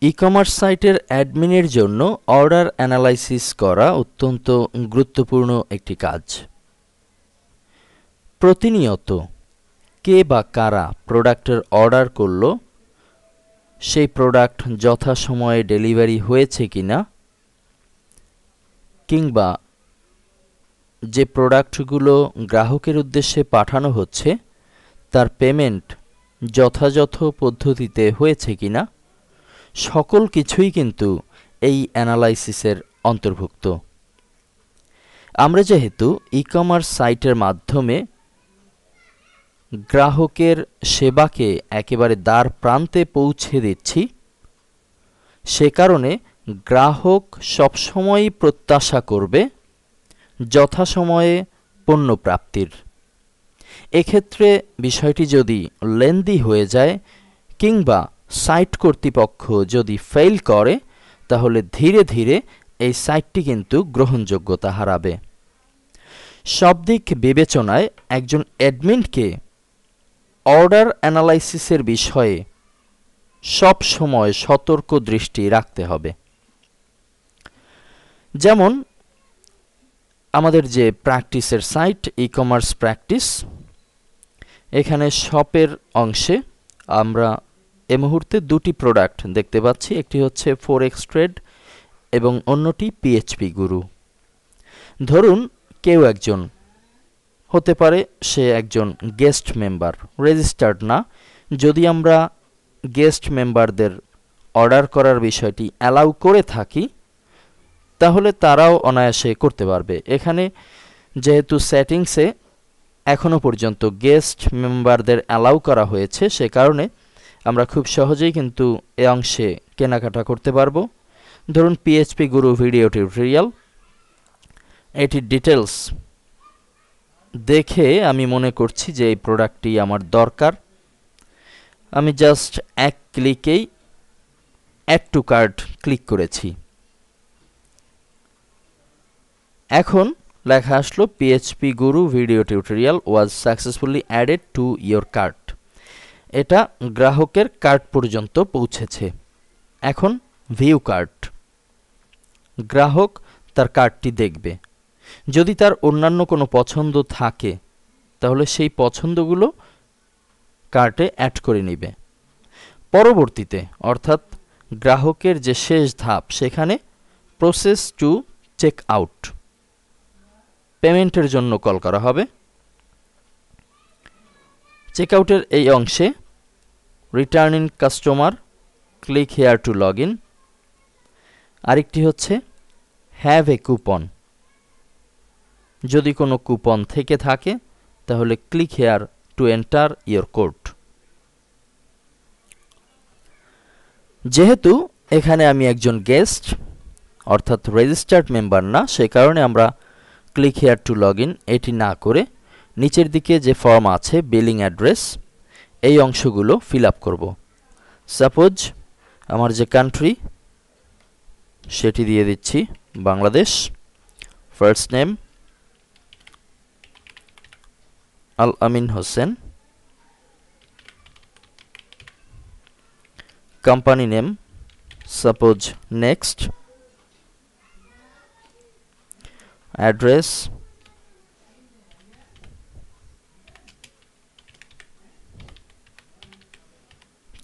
E-commerce সাইটের অ্যাডমিনের জন্য order analysis করা অত্যন্ত গুরুত্বপূর্ণ একটি কাজ। প্রতিনিয়ত কে বা কারা প্রোডাক্টের অর্ডার করলো, সেই প্রোডাক্ট যথাসময়ে ডেলিভারি হয়েছে কিনা, কিংবা যে প্রোডাক্টগুলো গ্রাহকের উদ্দেশ্যে পাঠানো হচ্ছে তার পেমেন্ট যথাযথ পদ্ধতিতে হয়েছে কিনা, সকল কিছুই কিন্তু এই অ্যানালাইসিসের অন্তর্ভুক্ত। আমরা যেহেতু ই-কমার্স সাইটের মাধ্যমে গ্রাহকের সেবাকে একেবারে দ্বার প্রান্তে পৌঁছে দিচ্ছি, সে কারণে গ্রাহক সবসময়ই প্রত্যাশা করবে যথাসময়ে পণ্য প্রাপ্তির। এক্ষেত্রে বিষয়টি যদি লেন্দি হয়ে যায় কিংবা সাইট কর্তৃপক্ষ যদি ফেল করে, তাহলে ধীরে ধীরে এই সাইটটি কিন্তু গ্রহণযোগ্যতা হারাবে। সব দিক বিবেচনায় একজন অ্যাডমিনকে অর্ডার অ্যানালাইসিসের বিষয়ে সব সময় সতর্ক দৃষ্টি রাখতে হবে। যেমন আমাদের যে প্র্যাকটিসের সাইট ই-কমার্স প্র্যাকটিস, এখানে শপের অংশে আমরা এ মুহূর্তে দুটি প্রোডাক্ট দেখতে পাচ্ছি, একটি হচ্ছে ফোরেক্স ট্রেড এবং অন্যটি পিএইচপি গুরু। ধরুন কেউ একজন হতে পারে, সে একজন গেস্ট মেম্বার, রেজিস্টার্ড না। যদি আমরা গেস্ট মেম্বারদের অর্ডার করার বিষয়টি অ্যালাউ করে থাকি, তাহলে তারাও অনায়াসে করতে পারবে। এখানে যেহেতু সেটিংসে এখনও পর্যন্ত গেস্ট মেম্বারদের অ্যালাউ করা হয়েছে, সে কারণে আমরা খুব সহজেই কিন্তু এ অংশে কেনাকাটা করতে পারবো। ধরুন পিএইচপি গুরু ভিডিও টিউটোরিয়াল, এটির ডিটেলস দেখে আমি মনে করছি যে এই প্রোডাক্টটি আমার দরকার। আমি জাস্ট এক ক্লিকেই অ্যাড টু কার্ট ক্লিক করেছি। এখন লেখা আসলো PHP Guru video tutorial was successfully added to your cart. এটা গ্রাহকের কার্ট পর্যন্ত পৌঁছেছে। এখন ভিউ কার্ট, গ্রাহক তার কার্টটি দেখবে। যদি তার অন্যান্য কোনো পছন্দ থাকে, তাহলে সেই পছন্দগুলো কার্টে অ্যাড করে নেবে। পরবর্তীতে অর্থাৎ গ্রাহকের যে শেষ ধাপ, সেখানে প্রসেস টু চেক আউট, পেমেন্টের জন্য কল করা হবে। চেকআউটের এই অংশে returning customer, click here two log in. আরেকটি হচ্ছে হ্যাভ এ কুপন, যদি কোনো কুপন থেকে থাকে তাহলে click here to enter your code. যেহেতু এখানে আমি একজন গেস্ট অর্থাৎ রেজিস্টার্ড মেম্বার না, সে কারণে আমরা click here two log in এটি না করে নিচের দিকে যে ফর্ম আছে বিলিং অ্যাড্রেস, এই অংশগুলো ফিল আপ করব। সাপোজ আমার যে কান্ট্রি সেটি দিয়ে দিচ্ছি Bangladesh. First name Al Amin Hossain, company name suppose next, address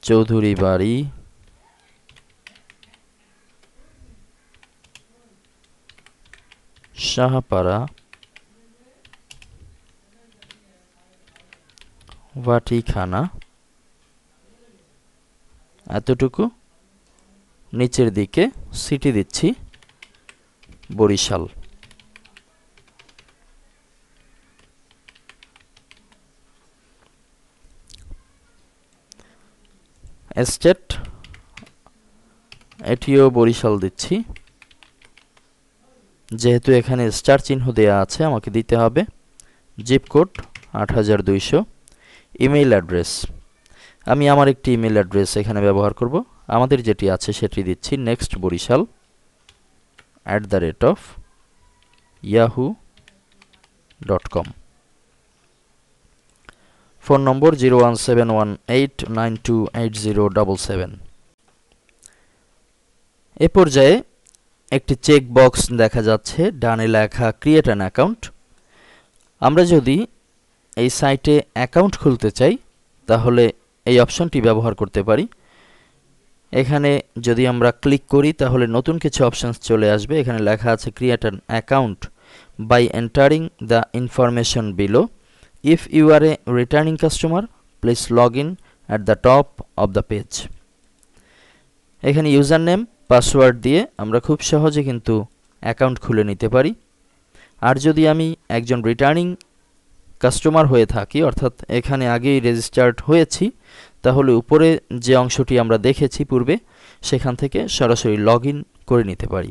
Chowdhury বাড়ি, শাহপাড়া, ভাটিখানা, এতটুকু। নিচের দিকে সিটি দিচ্ছি বরিশাল। স্টেট এটিও বরিশাল দিচ্ছি। যেহেতু এখানে স্টার চিহ্ন দেয়া আছে, আমাকে দিতে হবে জিপ কোড 8200। ইমেইল অ্যাড্রেস, আমি আমার একটি ইমেল অ্যাড্রেস এখানে ব্যবহার করব। আমাদের যেটি আছে সেটি দিচ্ছি next Barishal @yahoo.com। Phone number 01718928077। এ পর্যায়ে একটি চেক বক্স দেখা যাচ্ছে, ডানে লেখা ক্রিয়েট অ্যান অ্যাকাউন্ট। আমরা যদি এই সাইটে অ্যাকাউন্ট খুলতে চাই তাহলে এই অপশনটি ব্যবহার করতে পারি। এখানে যদি আমরা ক্লিক করি তাহলে নতুন কিছু অপশনস চলে আসবে। এখানে লেখা আছে create an account by entering the information below. If you are a returning customer please log in at the top of the page. এখানে ইউজার নেম পাসওয়ার্ড দিয়ে আমরা খুব সহজে কিন্তু অ্যাকাউন্ট খুলে নিতে পারি। আর যদি আমি একজন রিটার্নিং কাস্টমার হয়ে থাকি, অর্থাৎ এখানে আগেই রেজিস্টার্ড হয়েছি, তাহলে উপরে যে অংশটি আমরা দেখেছি পূর্বে সেখান থেকে সরাসরি লগ ইন করে নিতে পারি।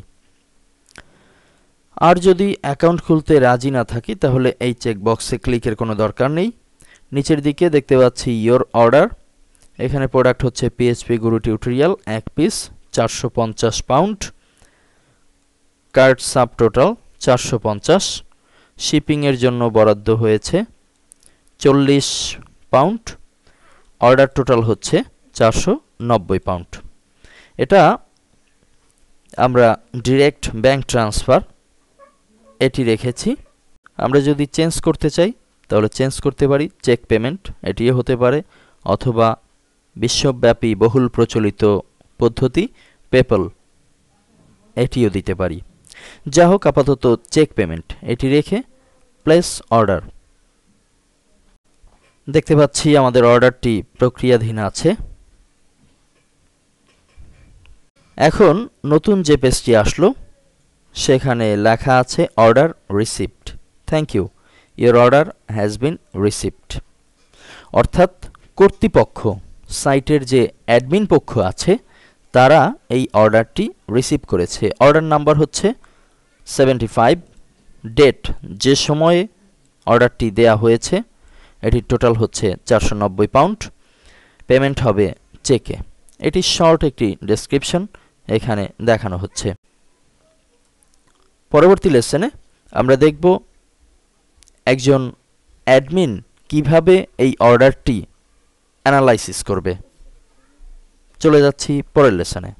আর যদি অ্যাকাউন্ট খুলতে রাজি না থাকি তাহলে এই চেকবক্সে ক্লিকের কোনো দরকার নেই। নিচের দিকে দেখতে পাচ্ছি ইয়োর অর্ডার। এখানে প্রোডাক্ট হচ্ছে পিএইচপি গুরু tutorial 1 piece 450 pound, card sub total 450, শিপিংয়ের জন্য বরাদ্দ হয়েছে 40 পাউন্ড, অর্ডার টোটাল হচ্ছে 490 পাউন্ড। এটা আমরা ডিরেক্ট ব্যাংক ট্রান্সফার এটি রেখেছি। আমরা যদি চেঞ্জ করতে চাই তাহলে চেঞ্জ করতে পারি, চেক পেমেন্ট এটিও হতে পারে, অথবা বিশ্বব্যাপী বহুল প্রচলিত পদ্ধতি পেপ্যাল এটিও দিতে পারি। যা হোক, আপাতত চেক পেমেন্ট এটি রেখে প্লেস অর্ডার। দেখতে পাচ্ছি আমাদের অর্ডারটি প্রক্রিয়াধীন আছে। এখন নতুন যে পেজটি আসলো সেখানে লেখা আছে order received, thank you, your order has been received. অর্থাৎ কর্তৃপক্ষ, সাইটের যে অ্যাডমিন পক্ষ আছে তারা এই অর্ডারটি রিসিভ করেছে। অর্ডার নাম্বার হচ্ছে 75, ডেট যে সময়ে অর্ডারটি দেয়া হয়েছে এটির টোটাল হচ্ছে 490 পাউন্ড, পেমেন্ট হবে চেকে। এটি শর্ট একটি ডেসক্রিপশন এখানে দেখানো হচ্ছে। পরবর্তী লেসনে আমরা দেখব একজন অ্যাডমিন কিভাবে এই অর্ডারটি অ্যানালাইসিস করবে। চলে যাচ্ছি পরের লেসনে।